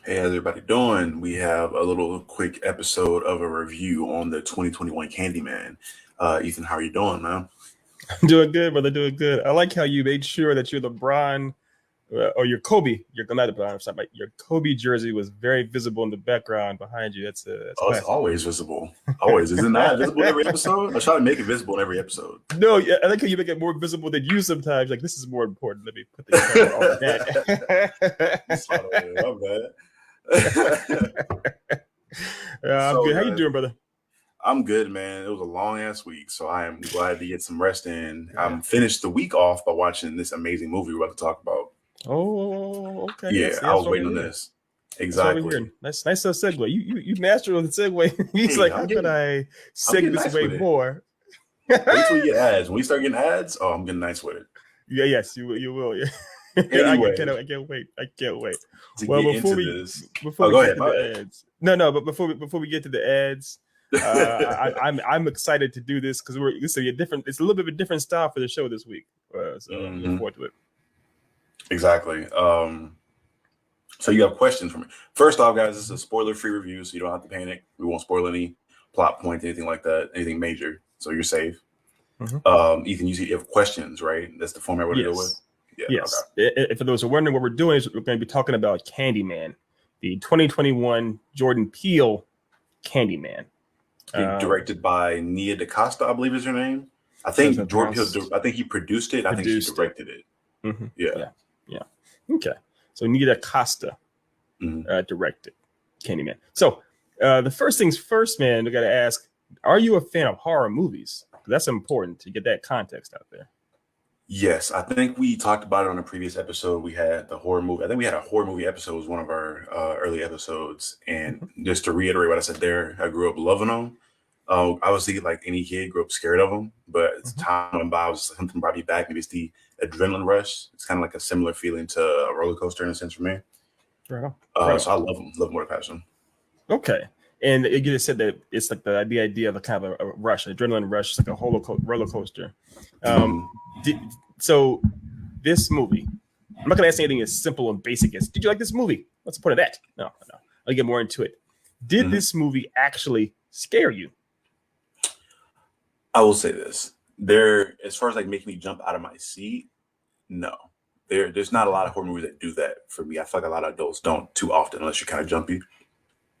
Hey, how's everybody doing? We have a little quick episode of a review on the 2021 Candyman. Ethan, how are you doing, man? I'm doing good, brother. Doing good. I like how you made sure that your LeBron or your Kobe, your not LeBron, I'm sorry, your Kobe jersey was very visible in the background behind you. That's Oh, it's classic. always visible. Always. Is it not visible in every episode? I try to make it visible in every episode. No, yeah, I like how you make it more visible than you sometimes. Like this is more important. Let me put the camera off You saw that. that, my bad. I'm So, good. How you guys, doing, brother? I'm good, man. It was a long ass week, so I am glad to get some rest in. Yeah. I'm finished the week off by watching this amazing movie we're about to talk about. Oh, okay. Yeah, Yes, I yes, was what we're waiting on hearing. this. That's what we're Exactly. hearing. Nice segue. You mastered on the segue. He's Hey, like, how could I I'm segue getting this nice way with it. more? Wait till we get ads. When we start getting ads, oh, I'm getting nice with it. Yeah, yes, you will. You will. Yeah. Anyway, I can't wait. I can't wait. to Well, get into this. before Oh, we go get ahead. to My the ads, no, but before we get to the ads, I'm excited to do this because it's a different. It's a little bit of a different style for the show this week. So I'm looking hmm forward to it. Exactly. So you have questions for me. First off, guys, this is a spoiler-free review, so you don't have to panic. We won't spoil any plot points, anything like that, anything major. So you're safe. Mm-hmm. Ethan, you have questions, right? That's the format we're to go with. Yes, Yeah. Okay. yes. For those who are wondering, what we're doing is we're going to be talking about Candyman, the 2021 Jordan Peele Candyman. Directed by Nia DaCosta, I believe is her name. I That's think not Jordan Peele. pronounced. I think he produced it. I think she Produced it. directed it. Mm-hmm. Yeah. Yeah, yeah. Okay. So Nita Costa Mhm. directed Candyman. So the first things first, man, we got to ask: are you a fan of horror movies? That's important to get that context out there. Yes, I think we talked about it on a previous episode. We had the horror movie. I think we had a horror movie episode was one of our early episodes. And Mm-hmm. just to reiterate what I said there, I grew up loving them. Obviously, like any kid, grew up scared of them. But as Mm-hmm. time went by, something brought me back. Maybe it's the adrenaline rush. It's kind of like a similar feeling to a roller coaster in a sense for me. Right on. Right So on. I love them. Love them with a passion. Okay. And you just said that it's like the idea of a kind of a rush, an adrenaline rush, like a roller coaster. Um, Mhm. did, so this movie, I'm not going to ask anything as simple and basic as, did you like this movie? What's the point of that? No. I'll get more into it. Did Mhm. this movie actually scare you? I will say this: there, as far as like making me jump out of my seat, no. There's not a lot of horror movies that do that for me. I feel like a lot of adults don't too often, unless you're kind of jumpy.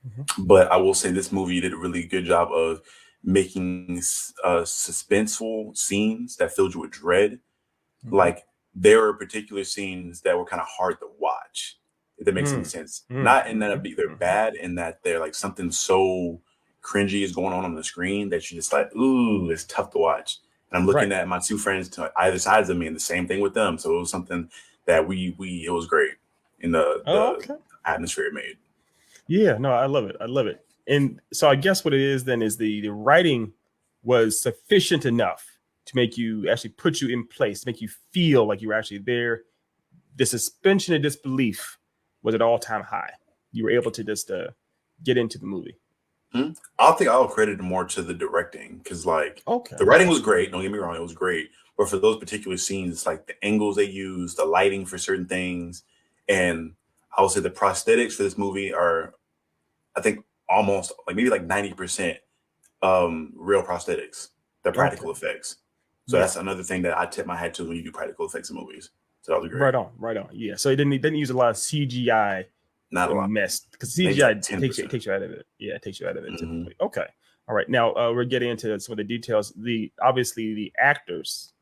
Mhm. But I will say this movie did a really good job of making suspenseful scenes that filled you with dread. Mhm. Like there were particular scenes that were kind of hard to watch, if that makes any Mm. sense. Mm. Not in that they're Mhm. bad, in that they're like something so cringy is going on the screen that you just like, ooh, it's tough to watch. And I'm looking Right. at my two friends to either sides of me, and the same thing with them. So it was something that we it was great in Oh, the okay. atmosphere it made. Yeah, no, I love it. I love it. And so I guess what it is then is the writing was sufficient enough to make you actually put you in place, to make you feel like you were actually there. The suspension of disbelief was at all time high. You were able to just get into the movie. I think I'll credit it more to the directing because, like, Okay. the writing was great. Don't get me wrong, it was great. But for those particular scenes, it's like the angles they use, the lighting for certain things, and I would say the prosthetics for this movie are, I think, almost like maybe like 90% real prosthetics, the Okay. practical effects. So Yeah. that's another thing that I tip my hat to when you do practical effects in movies. So that was great. Right on. Right on. Yeah. So it didn't use a lot of CGI Not a lot, mess because maybe CGI like 10%. takes you out of it. Yeah, it takes you out of it hmm typically. Okay. All right. Now we're getting into some of the details. The obviously the actors.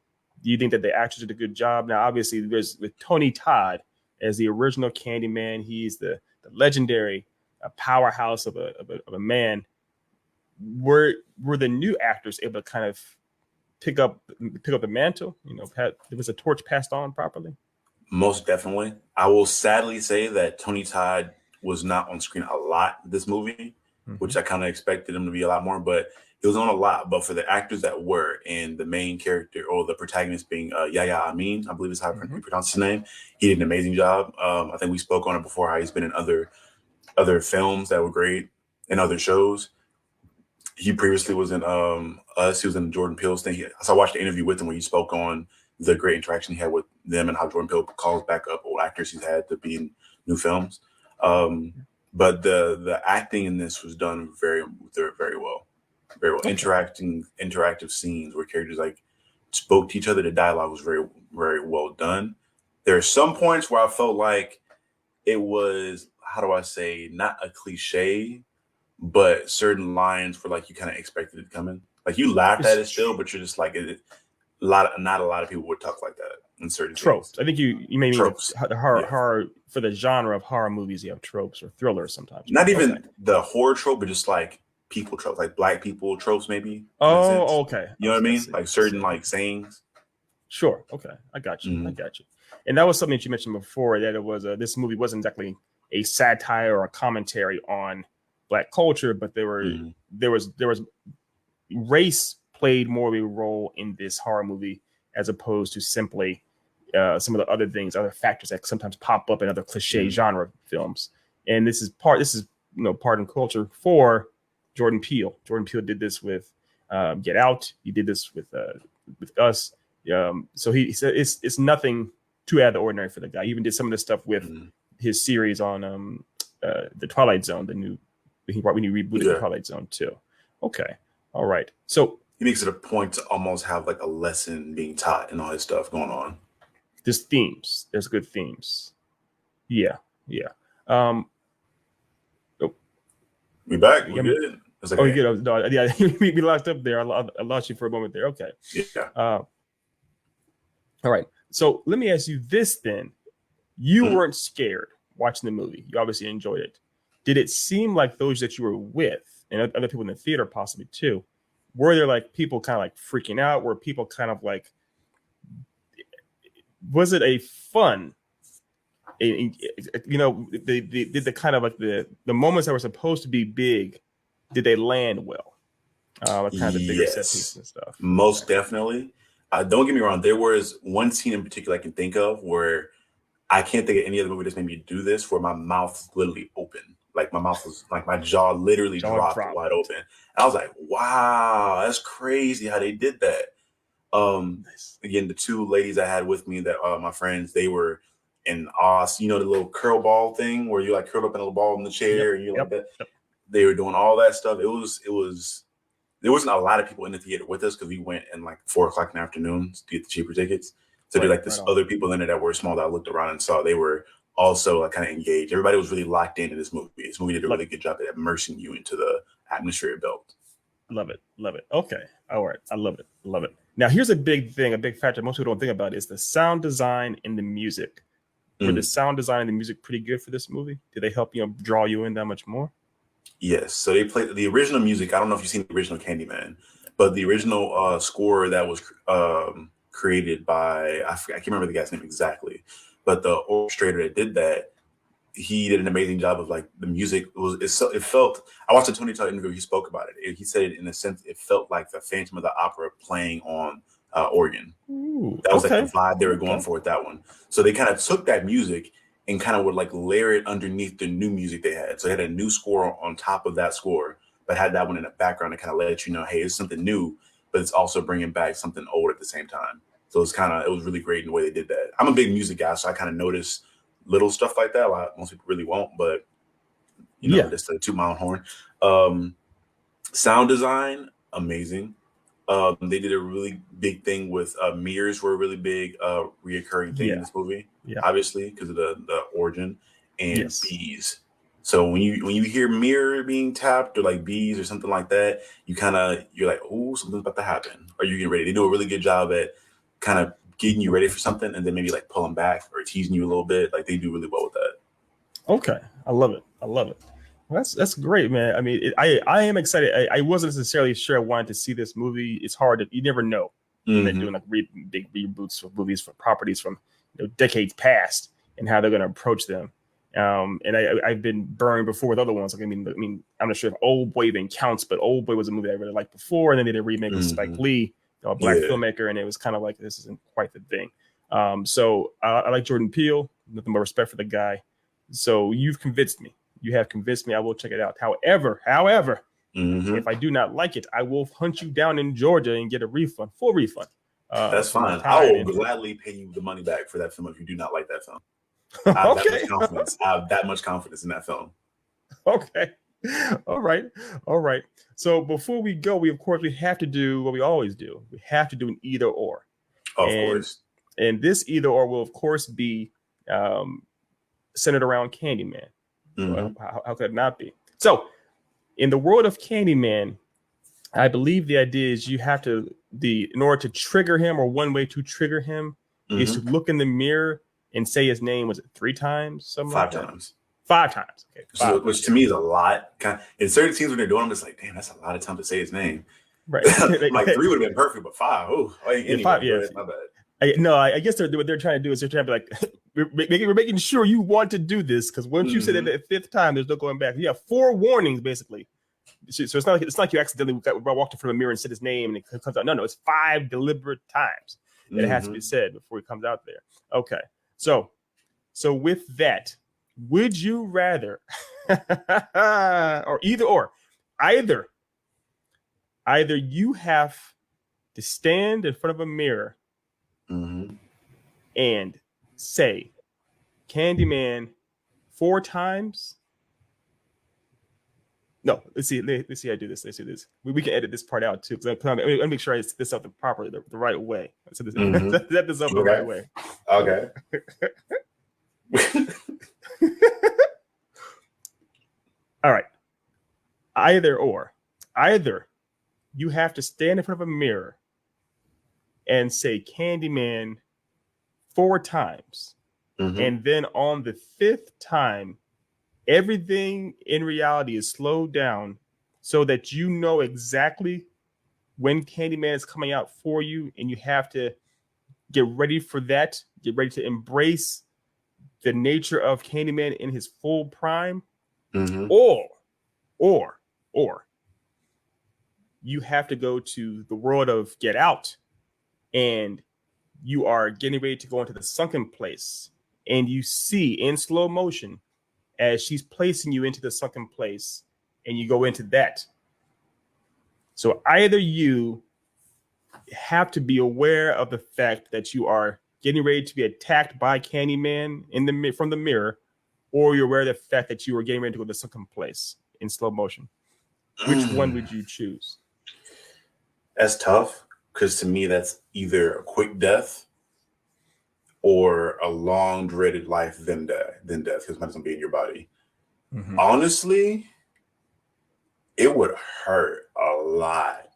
Do you think that the actors did a good job? Now, obviously, there's with Tony Todd as the original Candyman. He's the legendary powerhouse of a man. Were the new actors able to kind of pick up the mantle? Was a torch passed on properly? Most definitely. I will sadly say that Tony Todd was not on screen a lot this movie, Mm-hmm. which I kind of expected him to be a lot more, but he was on a lot. But for the actors that were, and the main character or the protagonist being Yahya Amin, I believe is how Mm-hmm. you pronounce his name, he did an amazing job. I think we spoke on it before how he's been in other films that were great and other shows. He previously was in Us. He was in Jordan Peele's thing. So I watched the interview with him where he spoke on the great interaction he had with them and how Jordan Peele calls back up old actors he's had to be in new films. Um, but the acting in this was done very well, very well. Okay. Interactive scenes where characters like spoke to each other. The dialogue was very well done. There are some points where I felt like it was, how do I say, not a cliche, but certain lines were like you kind of expected it coming. Like you laughed at It's it still, but you're just like not a lot of people would talk like that in certain tropes. scenes. I think you may mean Tropes. the horror, Yeah. horror for the genre of horror movies. You have tropes or thrillers sometimes. Not Okay. even the horror trope, but just like people tropes, like black people tropes, maybe in a sense. Oh, okay. You know what I mean? See. Like certain like sayings. Sure. Okay. I got you. I Mhm. got you. And that was something that you mentioned before, that it was this movie wasn't exactly a satire or a commentary on black culture, but Mhm. there was race played more of a role in this horror movie as opposed to simply some of the other things, other factors that sometimes pop up in other cliche Mhm. genre films. And this is part and culture for Jordan Peele. Jordan Peele did this with Get Out. He did this with Us. So he said it's nothing too out of the ordinary for the guy. He even did some of this stuff with Mhm. his series on the Twilight Zone, when he rebooted the Yeah. Twilight Zone too. Okay, all right. So He makes it a point to almost have like a lesson being taught and all his stuff going on. there's good themes. Yeah, yeah. Um, oh, We back. We're yeah, good. It's oh, you okay. get no, yeah. We lost up there. I lost you for a moment there. Okay. Yeah. All right. So let me ask you this then. You Mhm. weren't scared watching the movie. You obviously enjoyed it. Did it seem like those that you were with and other people in the theater possibly too, were there like people kind of like freaking out? Were people kind of like, was it a fun, did the kind of like the moments that were supposed to be big, did they land well? Like kind of the bigger set pieces Yes, and stuff. most Okay. definitely. Don't get me wrong. There was one scene in particular I can think of where I can't think of any other movie that's made me do this, where my mouth was literally open. Like my mouth was like my jaw literally Jaw dropped dropped. wide open. And I was like, wow, that's crazy how they did that. Nice. Again, the two ladies I had with me, that my friends, they were in Oz, the little curl ball thing where you like curl up in a little ball in the Yep. chair and you like Yep. that. They were doing all that stuff. It was there wasn't a lot of people in the theater with us because we went in like 4 o'clock in the afternoon to get the cheaper tickets. So there Right. like Right this on. other people in there that were small that I looked around and saw they were also like kind of engaged. Everybody was really locked into this movie. This movie did a Love really good job at immersing you into the atmosphere it built. Love it. Love it. Okay. All right. I love it. Love it. Now, here's a big thing, a big factor most people don't think about is the sound design and the music. Were the Mm. sound design and the music pretty good for this movie? Did they help draw you in that much more? Yes. So they played the original music. I don't know if you've seen the original Candyman, but the original score that was created by, I can't remember the guy's name exactly, but the orchestrator that did that, he did an amazing job of like the music it felt. I watched a Tony Todd interview. He spoke about it. He said it in a sense. It felt like the Phantom of the Opera playing on organ. Ooh, That was like the okay. vibe they were going Okay. for with that one. So they kind of took that music and kind of would like layer it underneath the new music they had. So they had a new score on top of that score, but had that one in the background to kind of let you know, hey, it's something new, but it's also bringing back something old at the same time. So it was really great in the way they did that. I'm a big music guy, so I kind of notice little stuff like that. A lot, most people really won't, but Yeah. just to toot my own horn. Um, Sound design, amazing. They did a really big thing with mirrors were a really big reoccurring thing in Yeah. this movie, Yeah. obviously because of the origin, and Yes. bees. So when you hear mirror being tapped or like bees or something like that, you're like, oh, something's about to happen. Or you get ready. They do a really good job at kind of getting you ready for something and then maybe like pulling back or teasing you a little bit. Like they do really well with that. Okay. I love it. I love it. Well, that's great, man. I mean, I am excited. I wasn't necessarily sure I wanted to see this movie. It's hard to, you never know when they're Hmm. doing like big reboots of movies for properties from decades past and how they're going to approach them. And I've been burned before with other ones. Like I'm not sure if Old Boy even counts, but Old Boy was a movie I really liked before, and then they did a remake with Spike Hmm. Lee, a black Yeah. filmmaker, and it was kind of like this isn't quite the thing. So I like Jordan Peele. Nothing but respect for the guy. So you've convinced me. You have convinced me. I will check it out. However, Hmm. if I do not like it, I will hunt you down in Georgia and get a refund, full refund That's for my fine. I time. will And gladly pay you the money back for that film if you do not like that film. I have that much okay, confidence. I have that much confidence in that film. Okay. All right. All right. So before we go, we have to do what we always do. We have to do an either or. Of And course. this either or will of course be um, centered around Candyman. Hmm. Well, how could it not be? So in the world of Candyman, I believe the idea is you have to in order to trigger him, or one way to trigger him is to Hmm. look in the mirror and say his name. Was it 3 times? Something like Five that. times. 5 times. Okay, five. Which Okay, to me is a lot. In certain scenes when they're doing, I'm just like, damn, that's a lot of time to say his name. right. I'm like, three would have been perfect, but five. Oh, Yeah, anyway, five. go Yeah. ahead. My bad. I guess what they're trying to do is they're trying to be like, we're making sure you want to do this, because once you say that Hmm. the fifth time, there's no going back. You have 4 warnings basically. So it's not like you accidentally walked in front of a mirror and said his name and it comes out. No, it's 5 deliberate times that it has to be Hmm. said before he comes out there. Okay, so with that, would you rather, or either you have to stand in front of a mirror Hmm. and say Candyman 4 times. No, let's see. Let's see how I do this. Let's do this. We can edit this part out too, because I'm gonna make sure I set this up properly, the right way. So Hmm. set this up the right Okay. way. Okay. All right. Either you have to stand in front of a mirror and say Candyman 4 times, Hmm. and then on the 5th time, everything in reality is slowed down so that you know exactly when Candyman is coming out for you, and you have to get ready for that. Get ready to embrace the nature of Candyman in his full prime, Hmm. or or or you have to go to the world of Get Out, and you are getting ready to go into the sunken place, and you see in slow motion as she's placing you into the sunken place, and you go into that. So either you have to be aware of the fact that you are getting ready to be attacked by Candyman from the mirror, or you're aware of the fact that you are getting ready to go to sunken place in slow motion. Which one would you choose? That's tough because to me, that's either a quick death or a long dreaded life, then death, because might as well be in your body. Mm-hmm. Honestly, it would hurt a lot,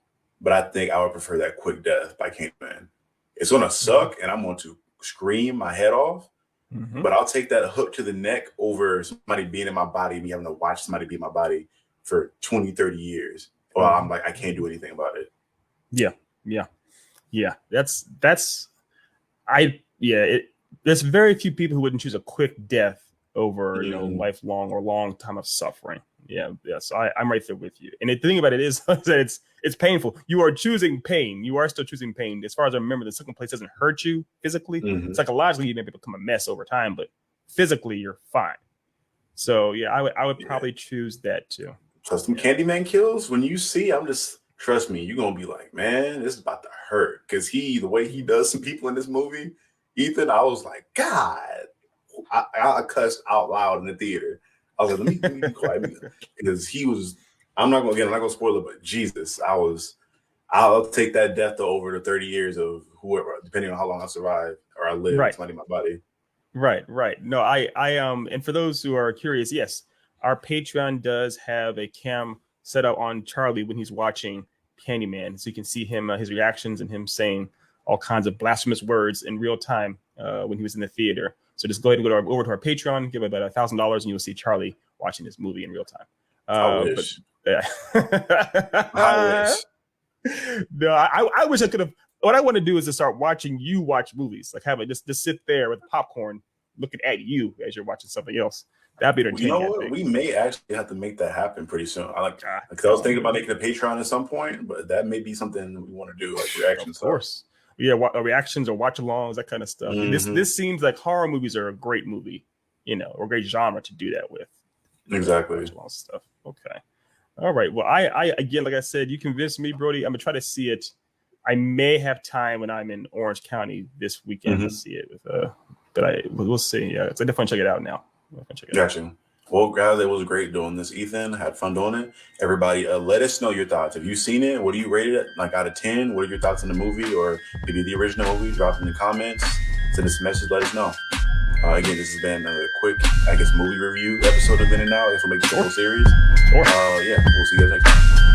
but I think I would prefer that quick death by Candyman. It's gonna suck, and I'm going to scream my head off, Mm-hmm. but I'll take that hook to the neck over somebody being in my body, me having to watch somebody be in my body for 20, 30 years. Well, I'm like, I can't do anything about it. Yeah, yeah. That's I yeah. There's very few people who wouldn't choose a quick death over Mhm. lifelong or long time of suffering. Yeah. So I'm right there with you. And the thing about it is that it's painful. You are choosing pain. You are still choosing pain. As far as I remember, the second place doesn't hurt you physically. Mhm. Psychologically, you may become a mess over time, but physically, you're fine. So yeah, I would Yeah. probably choose that too. So some Yeah. Candyman kills, when you see, I'm just trust me, you're gonna be like, man, this is about to hurt. Cause the way he does some people in this movie, Ethan, I was like, God, I cussed out loud in the theater. I was like, let me be quiet. Because he was, I'm not gonna spoil it, but Jesus, I'll take that death over the 30 years of whoever, depending on how long I survive or I live with Right. somebody in my body. Right. No, and for those who are curious, yes, our Patreon does have a cam set up on Charlie when he's watching Candyman, so you can see him, his reactions, and him saying all kinds of blasphemous words in real time when he was in the theater. So just go ahead and over to our Patreon, give about $1,000, and you'll see Charlie watching this movie in real time. I But wish. I yeah. wish. No, I wish I could have. What I want to do is to start watching you watch movies, like have it just sit there with popcorn, looking at you as you're watching something else. That'd be You know entertaining, I what? think. We may actually have to make that happen pretty soon. Ah, Because I was thinking no, about making a Patreon at some point, but that may be something we want to do, like reaction of stuff. course. Yeah, reactions or watch alongs, that kind of stuff. Mm-hmm. This seems like horror movies are a great movie, or a great genre to do that with. Exactly. Watch along stuff. Okay. All right. Well, I again, like I said, you convinced me, Brody. I'm gonna try to see it. I may have time when I'm in Orange County this weekend to see it with but we'll see. Yeah, so I definitely check it out now. Check it out. Gotcha. Well, guys, it was great doing this, Ethan. Had fun doing it. Everybody, let us know your thoughts. Have you seen it? What do you rate it? Like out of 10? What are your thoughts on the movie or maybe the original movie? Drop in the comments. Send us a message. Let us know. Again, this has been a quick, I guess, movie review episode of In and Out. I guess we'll make this a whole series. Sure. Yeah, we'll see you guys next time.